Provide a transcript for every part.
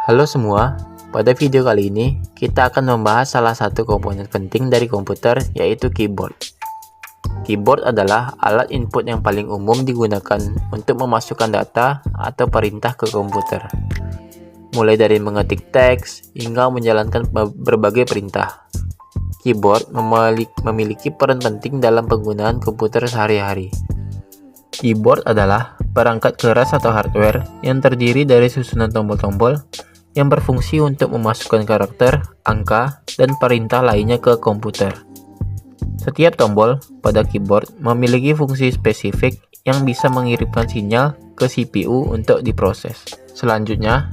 Halo semua, pada video kali ini kita akan membahas salah satu komponen penting dari komputer, yaitu keyboard. Keyboard adalah alat input yang paling umum digunakan untuk memasukkan data atau perintah ke komputer, mulai dari mengetik teks hingga menjalankan berbagai perintah. Keyboard memiliki peran penting dalam penggunaan komputer sehari-hari. Keyboard adalah perangkat keras atau hardware yang terdiri dari susunan tombol-tombol yang berfungsi untuk memasukkan karakter, angka, dan perintah lainnya ke komputer. Setiap tombol pada keyboard memiliki fungsi spesifik yang bisa mengirimkan sinyal ke CPU untuk diproses. Selanjutnya,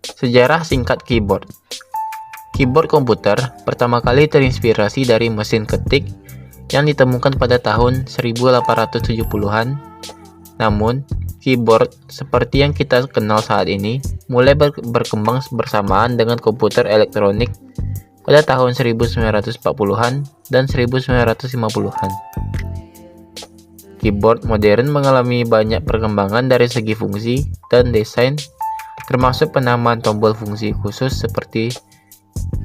sejarah singkat keyboard. Keyboard komputer pertama kali terinspirasi dari mesin ketik yang ditemukan pada tahun 1870-an. Namun, keyboard seperti yang kita kenal saat ini mulai berkembang bersamaan dengan komputer elektronik pada tahun 1940-an dan 1950-an. Keyboard modern mengalami banyak perkembangan dari segi fungsi dan desain, termasuk penamaan tombol fungsi khusus seperti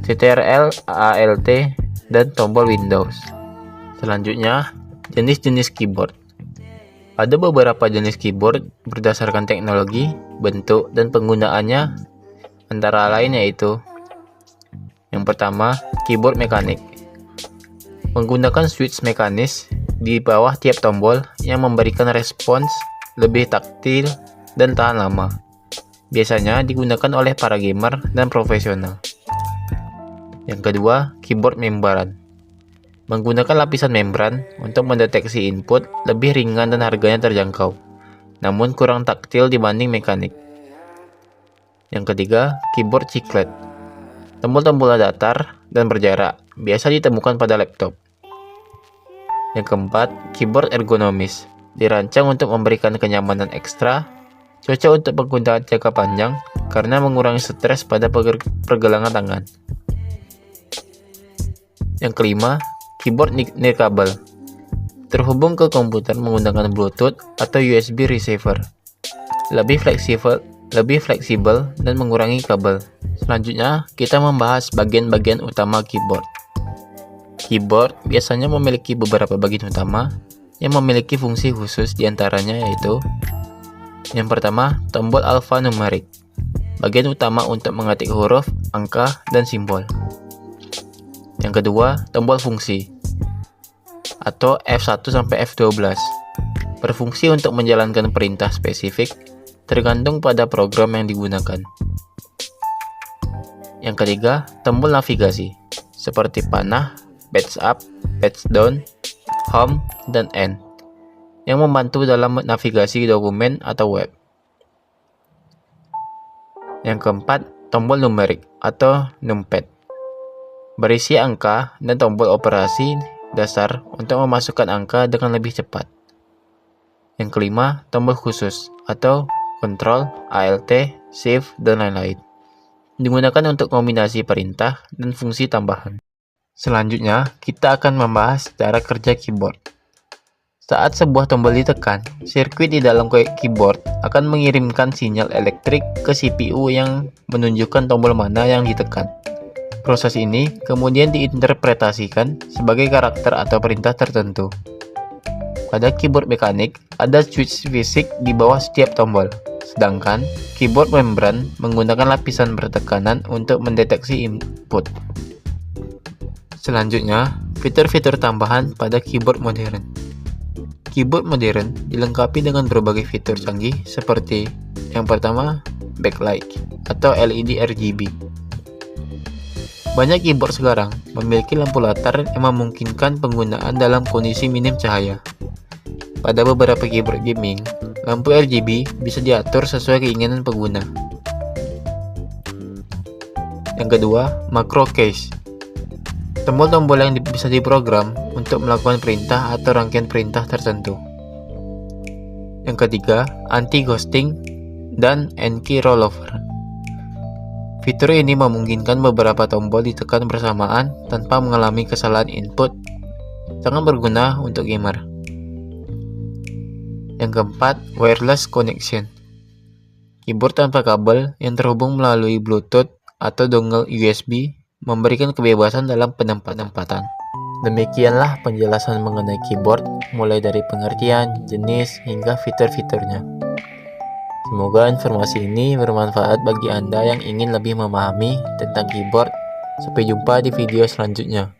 CTRL, ALT, dan tombol Windows. Selanjutnya, jenis-jenis keyboard. Ada beberapa jenis keyboard berdasarkan teknologi, bentuk, dan penggunaannya, antara lain yaitu: yang pertama, keyboard mekanik. Menggunakan switch mekanis di bawah tiap tombol yang memberikan respons lebih taktil dan tahan lama. Biasanya digunakan oleh para gamer dan profesional. Yang kedua, keyboard membran. Menggunakan lapisan membran untuk mendeteksi input lebih ringan dan harganya terjangkau, namun kurang taktil dibanding mekanik. Yang ketiga, keyboard chiclet. Tombol-tombolnya datar dan berjarak, biasa ditemukan pada laptop. Yang keempat, keyboard ergonomis. Dirancang untuk memberikan kenyamanan ekstra, cocok untuk penggunaan jangka panjang karena mengurangi stres pada pergelangan tangan. Yang kelima, keyboard nirkabel. Terhubung ke komputer menggunakan Bluetooth atau USB receiver. Lebih fleksibel dan mengurangi kabel. Selanjutnya, kita membahas bagian-bagian utama keyboard. Keyboard biasanya memiliki beberapa bagian utama yang memiliki fungsi khusus, diantaranya yaitu: yang pertama, tombol alphanumerik. Bagian utama untuk mengetik huruf, angka, dan simbol. Yang kedua, tombol fungsi atau F1 sampai F12. Berfungsi untuk menjalankan perintah spesifik tergantung pada program yang digunakan. Yang ketiga, tombol navigasi seperti panah, page up, page down, home, dan end yang membantu dalam navigasi dokumen atau web. Yang keempat, tombol numerik atau numpad. Berisi angka dan tombol operasi dasar untuk memasukkan angka dengan lebih cepat. Yang kelima, tombol khusus atau Ctrl, ALT, Shift, dan lain-lain. Digunakan untuk kombinasi perintah dan fungsi tambahan. Selanjutnya, kita akan membahas cara kerja keyboard. Saat sebuah tombol ditekan, sirkuit di dalam keyboard akan mengirimkan sinyal elektrik ke CPU yang menunjukkan tombol mana yang ditekan. Proses ini kemudian diinterpretasikan sebagai karakter atau perintah tertentu. Pada keyboard mekanik, ada switch fisik di bawah setiap tombol, sedangkan keyboard membran menggunakan lapisan bertekanan untuk mendeteksi input. Selanjutnya, fitur-fitur tambahan pada keyboard modern. Keyboard modern dilengkapi dengan berbagai fitur canggih seperti: yang pertama, backlight atau LED RGB. Banyak keyboard sekarang memiliki lampu latar yang memungkinkan penggunaan dalam kondisi minim cahaya. Pada beberapa keyboard gaming, lampu RGB bisa diatur sesuai keinginan pengguna. Yang kedua, macro keys. Tombol-tombol yang bisa diprogram untuk melakukan perintah atau rangkaian perintah tertentu. Yang ketiga, anti-ghosting dan N-key rollover. Fitur ini memungkinkan beberapa tombol ditekan bersamaan tanpa mengalami kesalahan input, sangat berguna untuk gamer. Yang keempat, wireless connection. Keyboard tanpa kabel yang terhubung melalui Bluetooth atau dongle USB memberikan kebebasan dalam penempatan. Demikianlah penjelasan mengenai keyboard, mulai dari pengertian, jenis, hingga fitur-fiturnya. Semoga informasi ini bermanfaat bagi Anda yang ingin lebih memahami tentang keyboard. Sampai jumpa di video selanjutnya.